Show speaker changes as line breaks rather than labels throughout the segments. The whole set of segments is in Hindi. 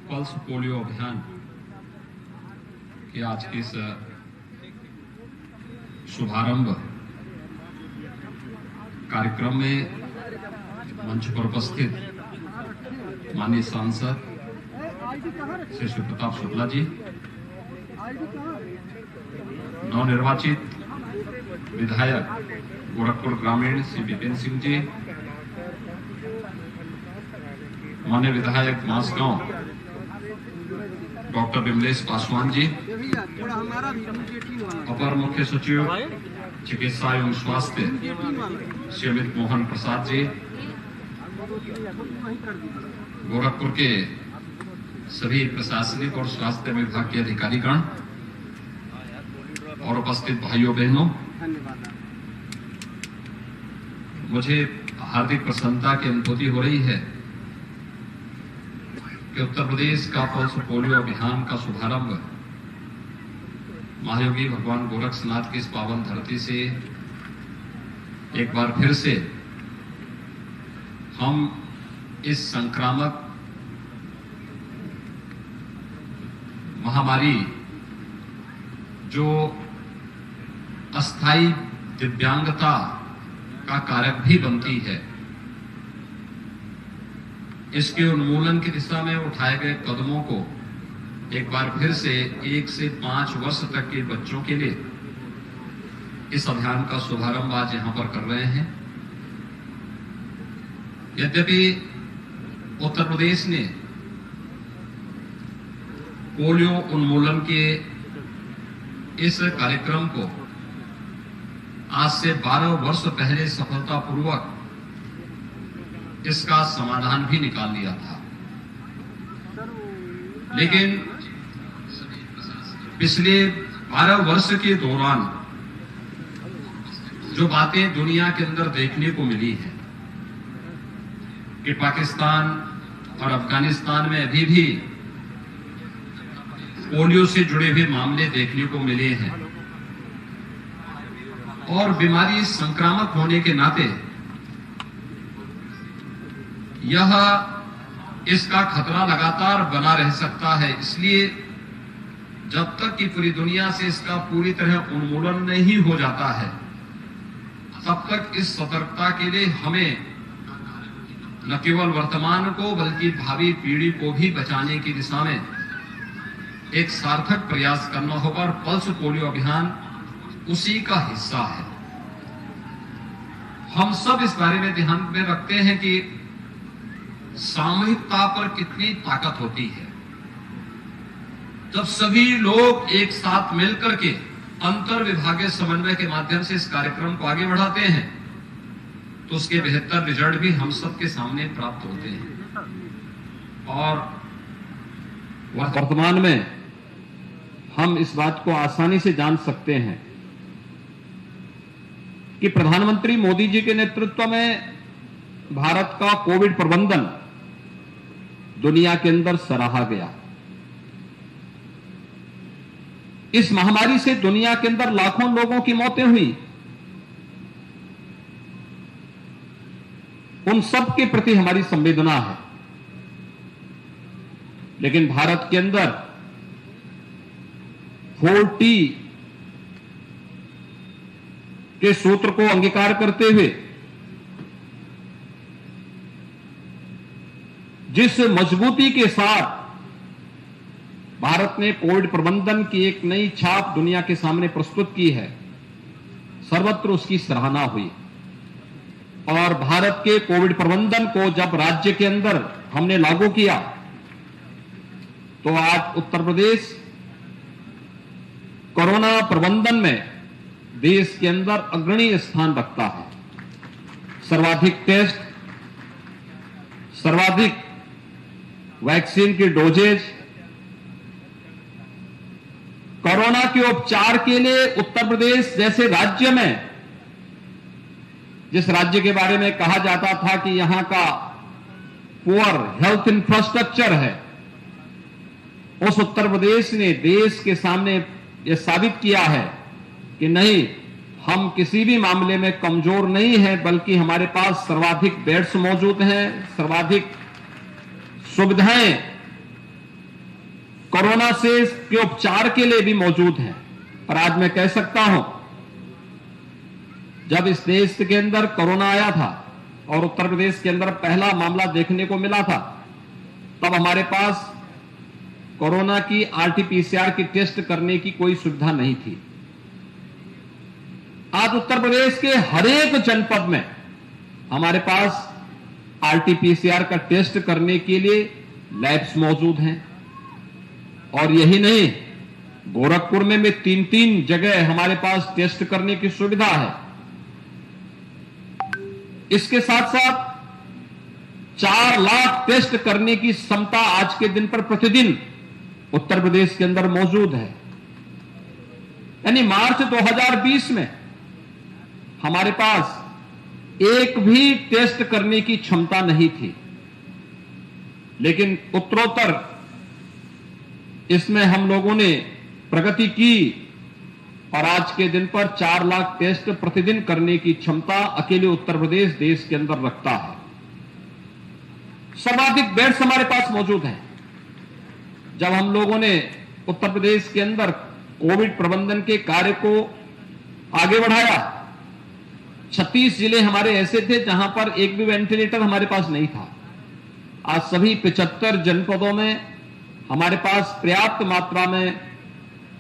पल्स पोलियो अभियान के आज के इस शुभारंभ कार्यक्रम में मंच पर उपस्थित माननीय सांसद श्री शिव प्रताप शुक्ला जी, नवनिर्वाचित विधायक गोरखपुर ग्रामीण श्री विपिन सिंह जी, माननीय विधायक मांसगांव डॉक्टर विमलेश पासवान जी, अपर मुख्य सचिव चिकित्सा एवं स्वास्थ्य श्री अमित मोहन प्रसाद जी, गोरखपुर के सभी प्रशासनिक और स्वास्थ्य विभाग के अधिकारीगण और उपस्थित भाइयों बहनों, मुझे हार्दिक प्रसन्नता की अनुभूति हो रही है कि उत्तर प्रदेश का पल्स पोलियो अभियान का शुभारंभ महायोगी भगवान गोरक्षनाथ की इस पावन धरती से एक बार फिर से हम इस संक्रामक महामारी जो अस्थायी दिव्यांगता का कारक भी बनती है, इसके उन्मूलन की दिशा में उठाए गए कदमों को एक बार फिर से 1 से 5 वर्ष तक के बच्चों के लिए इस अभियान का शुभारंभ आज यहां पर कर रहे हैं। यद्यपि उत्तर प्रदेश ने पोलियो उन्मूलन के इस कार्यक्रम को आज से 12 वर्ष पहले सफलतापूर्वक इसका समाधान भी निकाल लिया था, लेकिन पिछले 12 वर्ष के दौरान जो बातें दुनिया के अंदर देखने को मिली है कि पाकिस्तान और अफगानिस्तान में अभी भी पोलियो से जुड़े हुए मामले देखने को मिले हैं और बीमारी संक्रामक होने के नाते यह इसका खतरा लगातार बना रह सकता है। इसलिए जब तक कि पूरी दुनिया से इसका पूरी तरह उन्मूलन नहीं हो जाता है, तब तक इस सतर्कता के लिए हमें न केवल वर्तमान को बल्कि भावी पीढ़ी को भी बचाने की दिशा में एक सार्थक प्रयास करना होगा और पल्स पोलियो अभियान उसी का हिस्सा है। हम सब इस बारे में ध्यान में रखते हैं कि सामूहिकता पर कितनी ताकत होती है। जब सभी लोग एक साथ मिलकर के अंतर विभागीय समन्वय के माध्यम से इस कार्यक्रम को आगे बढ़ाते हैं तो उसके बेहतर रिजल्ट भी हम सबके सामने प्राप्त होते हैं। और वर्तमान में हम इस बात को आसानी से जान सकते हैं कि प्रधानमंत्री मोदी जी के नेतृत्व में भारत का कोविड प्रबंधन दुनिया के अंदर सराहा गया। इस महामारी से दुनिया के अंदर लाखों लोगों की मौतें हुई। उन सब के प्रति हमारी संवेदना है, लेकिन भारत के अंदर 4T के सूत्र को अंगीकार करते हुए जिस मजबूती के साथ भारत ने कोविड प्रबंधन की एक नई छाप दुनिया के सामने प्रस्तुत की है, सर्वत्र उसकी सराहना हुई। और भारत के कोविड प्रबंधन को जब राज्य के अंदर हमने लागू किया तो आज उत्तर प्रदेश कोरोना प्रबंधन में देश के अंदर अग्रणी स्थान रखता है। सर्वाधिक टेस्ट, सर्वाधिक वैक्सीन की डोजेज, कोरोना के उपचार के लिए उत्तर प्रदेश जैसे राज्य में, जिस राज्य के बारे में कहा जाता था कि यहां का पुअर हेल्थ इंफ्रास्ट्रक्चर है, उस उत्तर प्रदेश ने देश के सामने यह साबित किया है कि नहीं, हम किसी भी मामले में कमजोर नहीं है, बल्कि हमारे पास सर्वाधिक बेड्स मौजूद हैं, सर्वाधिक सुविधाएं
कोरोना से के उपचार के लिए भी मौजूद हैं। और आज मैं कह सकता हूं, जब इस देश के अंदर कोरोना आया था और उत्तर प्रदेश के अंदर पहला मामला देखने को मिला था, तब हमारे पास कोरोना की आरटीपीसीआर की टेस्ट करने की कोई सुविधा नहीं थी। आज उत्तर प्रदेश के हर एक जनपद में हमारे पास आरटीपीसीआर का टेस्ट करने के लिए लैब्स मौजूद हैं। और यही नहीं, गोरखपुर में भी 3-3 जगह हमारे पास टेस्ट करने की सुविधा है। इसके साथ साथ 4 लाख टेस्ट करने की क्षमता आज के दिन पर प्रतिदिन उत्तर प्रदेश के अंदर मौजूद है। यानी मार्च 2020 में हमारे पास एक भी टेस्ट करने की क्षमता नहीं थी, लेकिन उत्तरोत्तर इसमें हम लोगों ने प्रगति की और आज के दिन पर 4 लाख टेस्ट प्रतिदिन करने की क्षमता अकेले उत्तर प्रदेश देश के अंदर रखता है। सर्वाधिक बेड्स हमारे पास मौजूद हैं। जब हम लोगों ने उत्तर प्रदेश के अंदर कोविड प्रबंधन के कार्य को आगे बढ़ाया, 36 जिले हमारे ऐसे थे जहां पर एक भी वेंटिलेटर हमारे पास नहीं था। आज सभी 75 जनपदों में हमारे पास पर्याप्त मात्रा में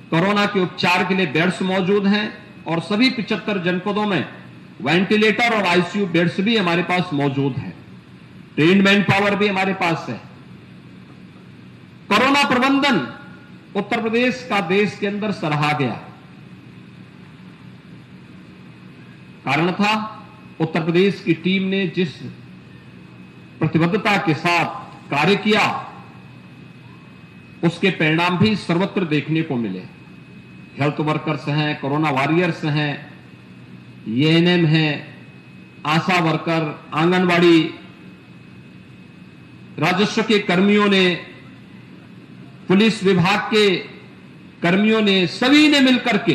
कोरोना के उपचार के लिए बेड्स मौजूद हैं और सभी 75 जनपदों में वेंटिलेटर और आईसीयू बेड्स भी हमारे पास मौजूद हैं। ट्रेन्ड मैन पावर भी हमारे पास है। कोरोना प्रबंधन उत्तर प्रदेश का देश के अंदर सराहा गया। कारण था उत्तर प्रदेश की टीम ने जिस प्रतिबद्धता के साथ कार्य किया, उसके परिणाम भी सर्वत्र देखने को मिले। हेल्थ वर्कर्स हैं, कोरोना वॉरियर्स हैं, एएनएम हैं, आशा वर्कर, आंगनवाड़ी, राजस्व के कर्मियों ने, पुलिस विभाग के कर्मियों ने, सभी ने मिलकर के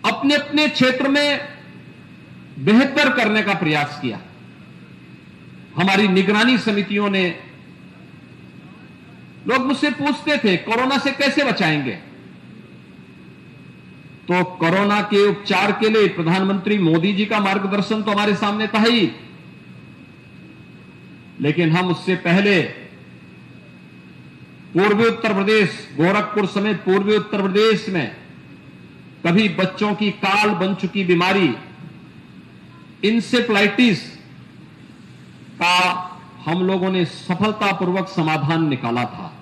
अपने अपने क्षेत्र में बेहतर करने का प्रयास किया। हमारी निगरानी समितियों ने, लोग मुझसे पूछते थे कोरोना से कैसे बचाएंगे, तो कोरोना के उपचार के लिए प्रधानमंत्री मोदी जी का मार्गदर्शन तो हमारे सामने था ही, लेकिन हम उससे पहले पूर्वी उत्तर प्रदेश, गोरखपुर समेत पूर्वी उत्तर प्रदेश में कभी बच्चों की काल बन चुकी बीमारी इंसेफ्लाइटिस का हम लोगों ने सफलतापूर्वक समाधान निकाला था।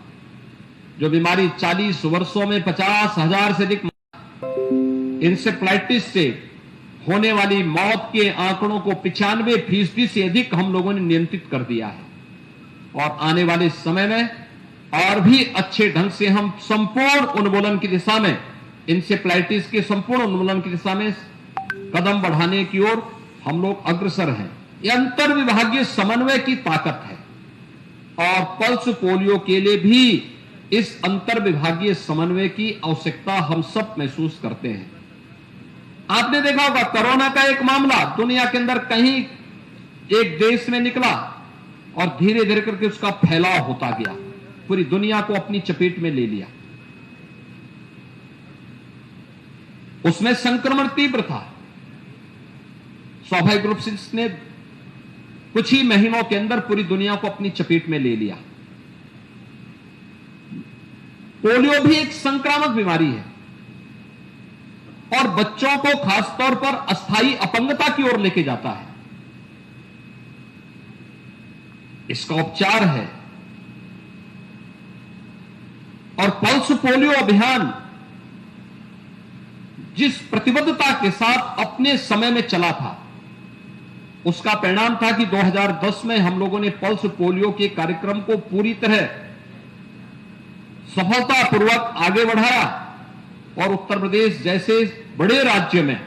जो बीमारी 40 वर्षों में 50,000 से अधिक इंसेफ्लाइटिस से होने वाली मौत के आंकड़ों को 95% से अधिक हम लोगों ने नियंत्रित कर दिया है। और आने वाले समय में और भी अच्छे ढंग से हम संपूर्ण उन्मूलन की दिशा में, इंसेफ्लाइटिस के संपूर्ण उन्मूलन की दिशा में कदम बढ़ाने की ओर हम लोग अग्रसर हैं। यह अंतर विभागीय समन्वय की ताकत है और पल्स पोलियो के लिए भी इस अंतर विभागीय समन्वय की आवश्यकता हम सब महसूस करते हैं। आपने देखा होगा कोरोना का एक मामला दुनिया के अंदर कहीं एक देश में निकला और धीरे धीरे करके उसका फैलाव होता गया, पूरी दुनिया को अपनी चपेट में ले लिया। उसमें संक्रमण तीव्र था। स्वाभाविक रूप से इसने कुछ ही महीनों के अंदर पूरी दुनिया को अपनी चपेट में ले लिया। पोलियो भी एक संक्रामक बीमारी है और बच्चों को खासतौर पर अस्थायी अपंगता की ओर लेके जाता है। इसका उपचार है और पल्स पोलियो अभियान जिस प्रतिबद्धता के साथ अपने समय में चला था, उसका परिणाम था कि 2010 में हम लोगों ने पल्स पोलियो के कार्यक्रम को पूरी तरह सफलतापूर्वक आगे बढ़ाया और उत्तर प्रदेश जैसे बड़े राज्य में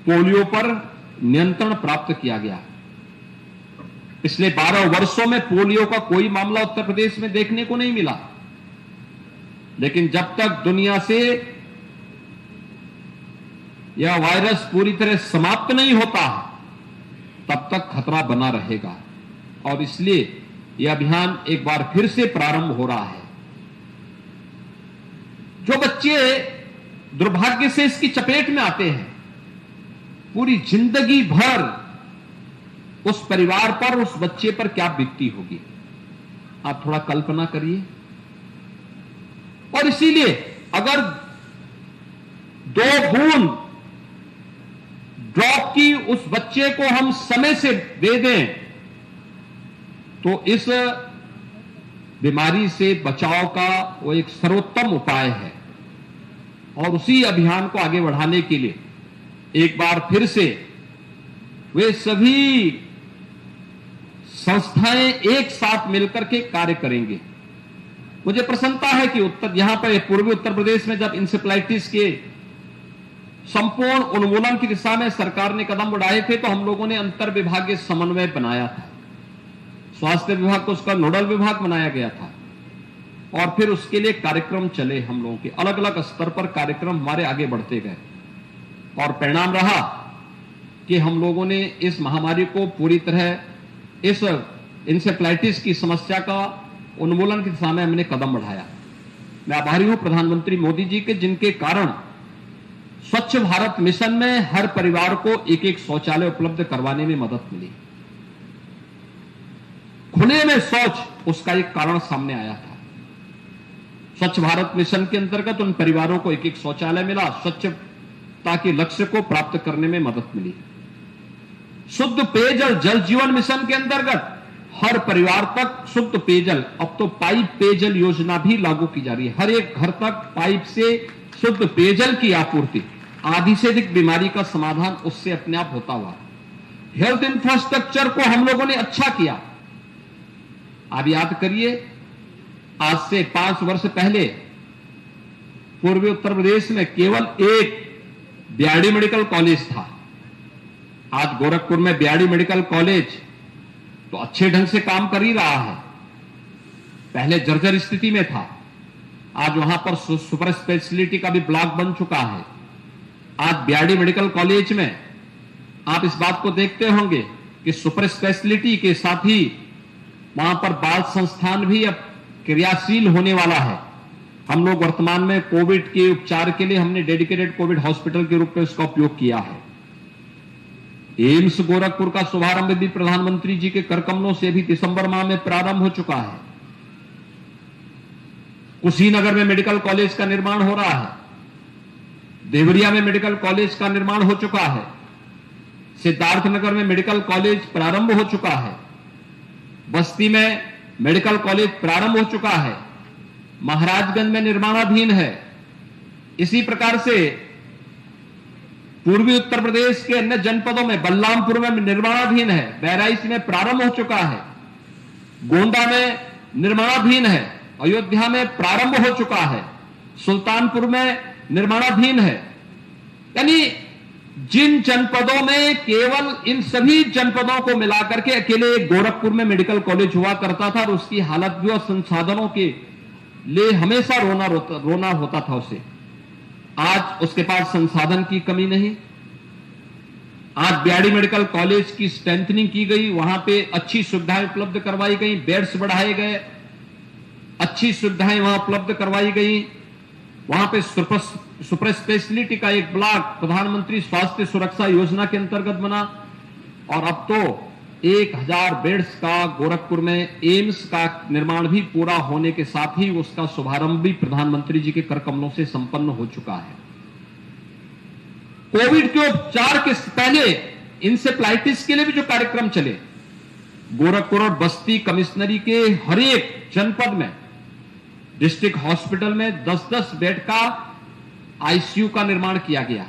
पोलियो पर नियंत्रण प्राप्त किया गया। पिछले 12 वर्षों में पोलियो का कोई मामला उत्तर प्रदेश में देखने को नहीं मिला, लेकिन जब तक दुनिया से यह वायरस पूरी तरह समाप्त नहीं होता तब तक खतरा बना रहेगा। और इसलिए यह अभियान एक बार फिर से प्रारंभ हो रहा है। जो बच्चे दुर्भाग्य से इसकी चपेट में आते हैं, पूरी जिंदगी भर उस परिवार पर, उस बच्चे पर क्या बीतती होगी, आप थोड़ा कल्पना करिए। और इसीलिए अगर 2 बूंद ड्रॉप की उस बच्चे को हम समय से दे दें तो इस बीमारी से बचाव का वो एक सर्वोत्तम उपाय है। और उसी अभियान को आगे बढ़ाने के लिए एक बार फिर से वे सभी संस्थाएं एक साथ मिलकर के कार्य करेंगे। मुझे प्रसन्नता है कि यहां पर पूर्वी उत्तर प्रदेश में जब इंसेफ्लाइटिस के संपूर्ण उन्मूलन की दिशा में सरकार ने कदम बढ़ाए थे तो हम लोगों ने अंतर विभागीय समन्वय बनाया था। स्वास्थ्य विभाग को उसका नोडल विभाग बनाया गया था और फिर उसके लिए कार्यक्रम चले। हम लोगों के अलग अलग स्तर पर कार्यक्रम हमारे आगे बढ़ते गए और परिणाम रहा कि हम लोगों ने इस महामारी को पूरी तरह, इस इंसेफ्लाइटिस की समस्या का उन्मूलन की दिशा में हमने कदम बढ़ाया। मैं आभारी हूं प्रधानमंत्री मोदी जी के, जिनके कारण स्वच्छ भारत मिशन में हर परिवार को एक शौचालय उपलब्ध करवाने में मदद मिली। खुले में शौच उसका एक कारण सामने आया था। स्वच्छ भारत मिशन के अंतर्गत उन परिवारों को एक शौचालय मिला, स्वच्छता के लक्ष्य को प्राप्त करने में मदद मिली। शुद्ध पेयजल जल जीवन मिशन के अंतर्गत हर परिवार तक शुद्ध पेयजल, अब तो पाइप पेयजल योजना भी लागू की जा रही है। हर एक घर तक पाइप से शुद्ध पेयजल की आपूर्ति, आधी से अधिक बीमारी का समाधान उससे अपने आप होता हुआ। हेल्थ इंफ्रास्ट्रक्चर को हम लोगों ने अच्छा किया। आप याद करिए, आज से 5 वर्ष पहले पूर्वी उत्तर प्रदेश में केवल एक बीआरडी मेडिकल कॉलेज था। आज गोरखपुर में बीआरडी मेडिकल कॉलेज तो अच्छे ढंग से काम कर ही रहा है। पहले जर्जर स्थिति में था, आज वहां पर सुपर स्पेशलिटी का भी ब्लॉक बन चुका है। आज बीआरडी मेडिकल कॉलेज में आप इस बात को देखते होंगे कि सुपर स्पेशलिटी के साथ ही वहां पर बाल संस्थान भी अब क्रियाशील होने वाला है। हम लोग वर्तमान में कोविड के उपचार के लिए हमने डेडिकेटेड कोविड हॉस्पिटल के रूप में उसका उपयोग किया है। एम्स गोरखपुर का शुभारंभ भी प्रधानमंत्री जी के कर कमलों से भी दिसंबर माह में प्रारंभ हो चुका है। कुशीनगर में मेडिकल कॉलेज का निर्माण हो रहा है। देवरिया में मेडिकल कॉलेज का निर्माण हो चुका है। सिद्धार्थनगर में मेडिकल कॉलेज प्रारंभ हो चुका है। बस्ती में मेडिकल कॉलेज प्रारंभ हो चुका है। महाराजगंज में निर्माणाधीन है। इसी प्रकार से पूर्वी उत्तर प्रदेश के अन्य जनपदों में बलरामपुर में निर्माणाधीन है। बहराइच में प्रारंभ हो चुका है। गोंडा में निर्माणाधीन है। अयोध्या में प्रारंभ हो चुका है। सुल्तानपुर में निर्माणाधीन है। यानी जिन जनपदों में केवल इन सभी जनपदों को मिलाकर के अकेले गोरखपुर में मेडिकल कॉलेज हुआ करता था और उसकी हालत भी और संसाधनों के लिए हमेशा रोना होता था उसे। आज उसके पास संसाधन की कमी नहीं। आज बीआरडी मेडिकल कॉलेज की स्ट्रेंथनिंग की गई, वहां पे अच्छी सुविधाएं उपलब्ध करवाई गई, बेड्स बढ़ाए गए, अच्छी सुविधाएं वहां उपलब्ध करवाई गई। वहां पे सुपर स्पेशलिटी का एक ब्लॉक प्रधानमंत्री स्वास्थ्य सुरक्षा योजना के अंतर्गत बना और अब तो 1000 बेड्स का गोरखपुर में एम्स का निर्माण भी पूरा होने के साथ ही उसका शुभारंभ भी प्रधानमंत्री जी के कर कमलों से संपन्न हो चुका है। कोविड के उपचार के पहले इंसेफ्लाइटिस के लिए भी जो कार्यक्रम चले, गोरखपुर और बस्ती कमिश्नरी के हर एक जनपद में, डिस्ट्रिक्ट हॉस्पिटल में 10-10 बेड का आईसीयू का निर्माण किया गया,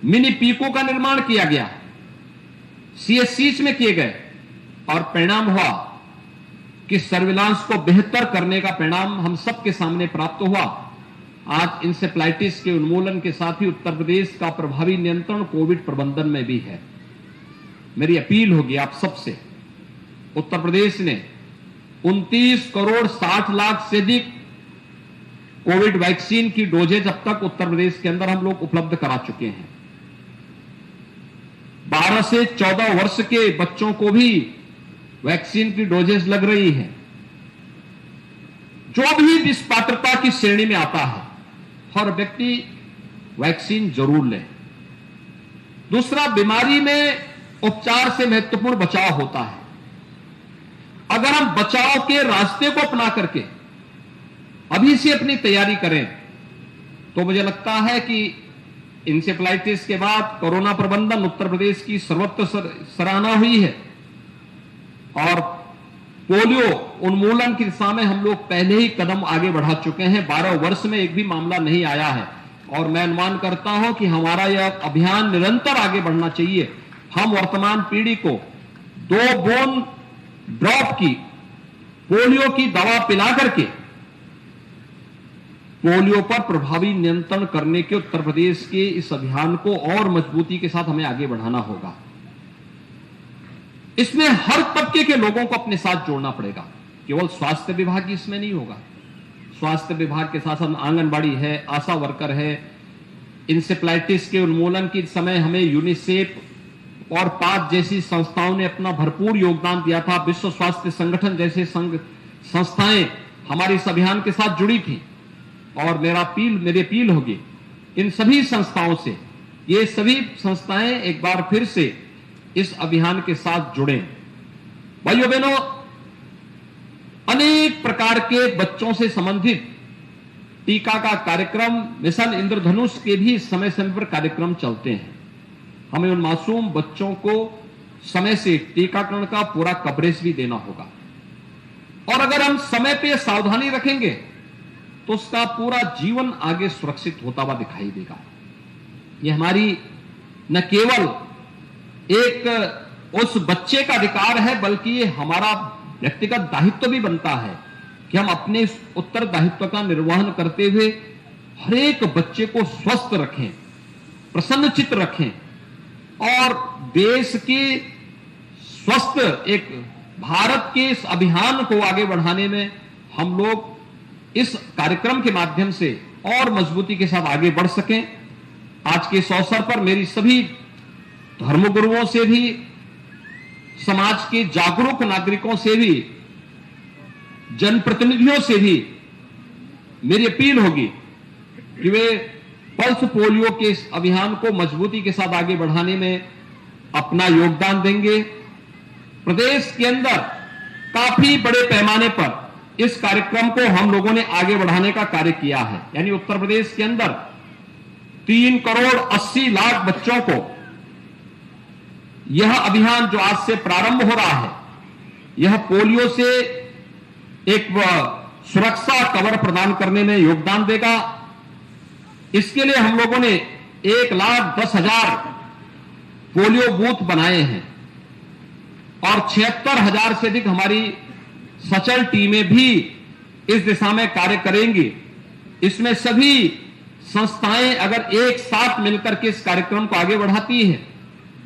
मिनी पीको का निर्माण किया गया, सीएससीज में किए गए और परिणाम हुआ कि सर्विलांस को बेहतर करने का परिणाम हम सबके सामने प्राप्त हुआ। आज इंसेफ्लाइटिस के उन्मूलन के साथ ही उत्तर प्रदेश का प्रभावी नियंत्रण कोविड प्रबंधन में भी है। मेरी अपील होगी आप सबसे, उत्तर प्रदेश ने 29 करोड़ 60 लाख से अधिक कोविड वैक्सीन की डोजेज अब तक उत्तर प्रदेश के अंदर हम लोग उपलब्ध करा चुके हैं। 12 से 14 वर्ष के बच्चों को भी वैक्सीन की डोजेस लग रही है। जो भी इस पात्रता की श्रेणी में आता है, हर व्यक्ति वैक्सीन जरूर ले। दूसरा, बीमारी में उपचार से महत्वपूर्ण बचाव होता है। अगर हम बचाव के रास्ते को अपना करके अभी से अपनी तैयारी करें तो मुझे लगता है कि इंसेफ्लाइटिस के बाद कोरोना प्रबंधन उत्तर प्रदेश की सर्वत्र सराहना हुई है और पोलियो उन्मूलन की दिशा में हम लोग पहले ही कदम आगे बढ़ा चुके हैं। 12 वर्ष में एक भी मामला नहीं आया है और मैं अनुमान करता हूं कि हमारा यह अभियान निरंतर आगे बढ़ना चाहिए। हम वर्तमान पीढ़ी को 2 बोन ड्रॉप की पोलियो की दवा पिला करके पोलियो पर प्रभावी नियंत्रण करने के उत्तर प्रदेश के इस अभियान को और मजबूती के साथ हमें आगे बढ़ाना होगा। इसमें हर तबके के लोगों को अपने साथ जोड़ना पड़ेगा। केवल स्वास्थ्य विभाग ही इसमें नहीं होगा। स्वास्थ्य विभाग के साथ हम आंगनबाड़ी है, आशा वर्कर है, इंसेफ्लाइटिस के उन्मूलन के समय हमें यूनिसेफ और पाक जैसी संस्थाओं ने अपना भरपूर योगदान दिया था। विश्व स्वास्थ्य संगठन जैसे संस्थाएं हमारे इस अभियान के साथ जुड़ी थी और मेरी अपील होगी इन सभी संस्थाओं से, ये सभी संस्थाएं एक बार फिर से इस अभियान के साथ जुड़े। भाइयों बहनों, अनेक प्रकार के बच्चों से संबंधित टीका का कार्यक्रम, मिशन इंद्रधनुष के भी समय समय पर कार्यक्रम चलते हैं। हमें उन मासूम बच्चों को समय से टीकाकरण का पूरा कवरेज भी देना होगा और अगर हम समय पे सावधानी रखेंगे तो उसका पूरा जीवन आगे सुरक्षित होता हुआ दिखाई देगा। यह हमारी न केवल एक उस बच्चे का अधिकार है बल्कि ये हमारा व्यक्तिगत दायित्व भी बनता है कि हम अपने इस उत्तरदायित्व का निर्वहन करते हुए हर एक बच्चे को स्वस्थ रखें, प्रसन्नचित्त रखें और देश के स्वस्थ एक भारत के इस अभियान को आगे बढ़ाने में हम लोग इस कार्यक्रम के माध्यम से और मजबूती के साथ आगे बढ़ सकें। आज के इस अवसर पर मेरी सभी धर्मगुरुओं से भी, समाज के जागरूक नागरिकों से भी, जनप्रतिनिधियों से भी मेरी अपील होगी कि वे पल्स पोलियो के इस अभियान को मजबूती के साथ आगे बढ़ाने में अपना योगदान देंगे। प्रदेश के अंदर काफी बड़े पैमाने पर इस कार्यक्रम को हम लोगों ने आगे बढ़ाने का कार्य किया है। यानी उत्तर प्रदेश के अंदर 3 करोड़ 80 लाख बच्चों को यह अभियान जो आज से प्रारंभ हो रहा है, यह पोलियो से एक सुरक्षा कवर प्रदान करने में योगदान देगा। इसके लिए हम लोगों ने 1,10,000 पोलियो बूथ बनाए हैं और 76,000 से अधिक हमारी सचल टीमें भी इस दिशा में कार्य करेंगी। इसमें सभी संस्थाएं अगर एक साथ मिलकर के इस कार्यक्रम को आगे बढ़ाती हैं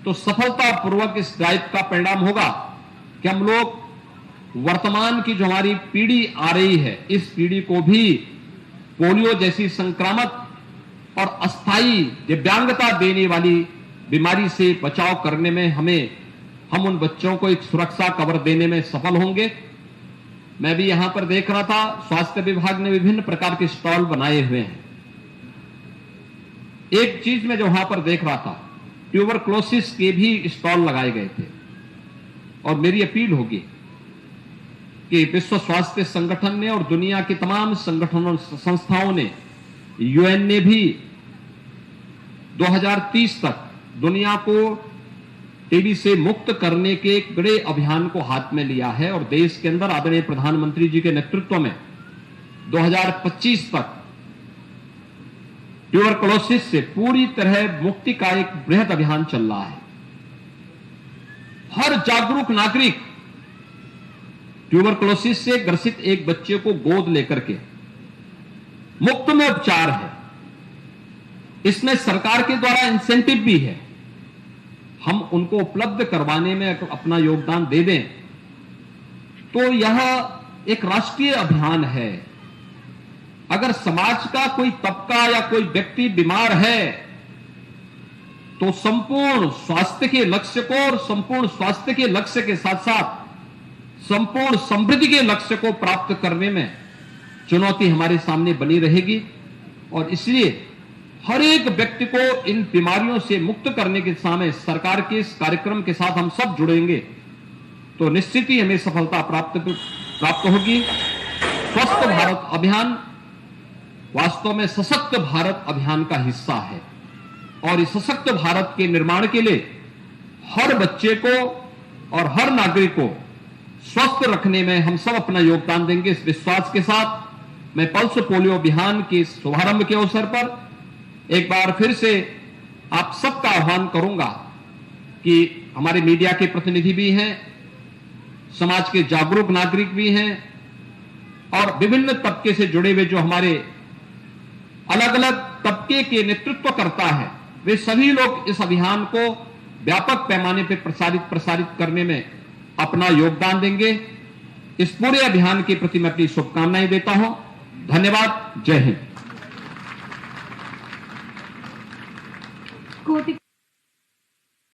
तो सफलतापूर्वक इस दायित्व का परिणाम होगा कि हम लोग वर्तमान की जो हमारी पीढ़ी आ रही है, इस पीढ़ी को भी पोलियो जैसी संक्रामक और अस्थायी दिव्यांगता देने वाली बीमारी से बचाव करने में हम उन बच्चों को एक सुरक्षा कवर देने में सफल होंगे। मैं भी यहां पर देख रहा था, स्वास्थ्य विभाग ने विभिन्न प्रकार के स्टॉल बनाए हुए हैं। एक चीज मैं जो वहां पर देख रहा था, ट्यूबरक्लोसिस के भी स्टॉल लगाए गए थे और मेरी अपील होगी कि विश्व स्वास्थ्य संगठन ने और दुनिया के तमाम संगठनों संस्थाओं ने, यूएन ने भी 2030 तक दुनिया को टीबी से मुक्त करने के एक बड़े अभियान को हाथ में लिया है और देश के अंदर आदरणीय प्रधानमंत्री जी के नेतृत्व में 2025 तक ट्यूबरक्लोसिस से पूरी तरह मुक्ति का एक बृहद अभियान चल रहा है। हर जागरूक नागरिक ट्यूबरक्लोसिस से ग्रसित एक बच्चे को गोद लेकर के मुफ्त में उपचार है। इसमें सरकार के द्वारा इंसेंटिव भी है। हम उनको उपलब्ध करवाने में अपना योगदान दे दें तो यह एक राष्ट्रीय अभियान है। अगर समाज का कोई तबका या कोई व्यक्ति बीमार है तो संपूर्ण स्वास्थ्य के लक्ष्य को और संपूर्ण स्वास्थ्य के लक्ष्य के साथ साथ संपूर्ण समृद्धि के लक्ष्य को प्राप्त करने में चुनौती हमारे सामने बनी रहेगी। और इसलिए हर एक व्यक्ति को इन बीमारियों से मुक्त करने के समय सरकार के इस कार्यक्रम के साथ हम सब जुड़ेंगे तो निश्चित ही हमें सफलता प्राप्त होगी। स्वस्थ भारत अभियान वास्तव में सशक्त भारत अभियान का हिस्सा है और इस सशक्त भारत के निर्माण के लिए हर बच्चे को और हर नागरिक को स्वस्थ रखने में हम सब अपना योगदान देंगे। इस विश्वास के साथ मैं पल्स पोलियो अभियान के शुभारंभ के अवसर पर एक बार फिर से आप सबका आह्वान करूंगा कि हमारे मीडिया के प्रतिनिधि भी हैं, समाज के जागरूक नागरिक भी हैं और विभिन्न तबके से जुड़े हुए जो हमारे अलग अलग तबके के नेतृत्व करता है, वे सभी लोग इस अभियान को व्यापक पैमाने पर प्रसारित करने में अपना योगदान देंगे। इस पूरे अभियान के प्रति मैं अपनी शुभकामनाएं देता हूं। धन्यवाद। जय हिंद।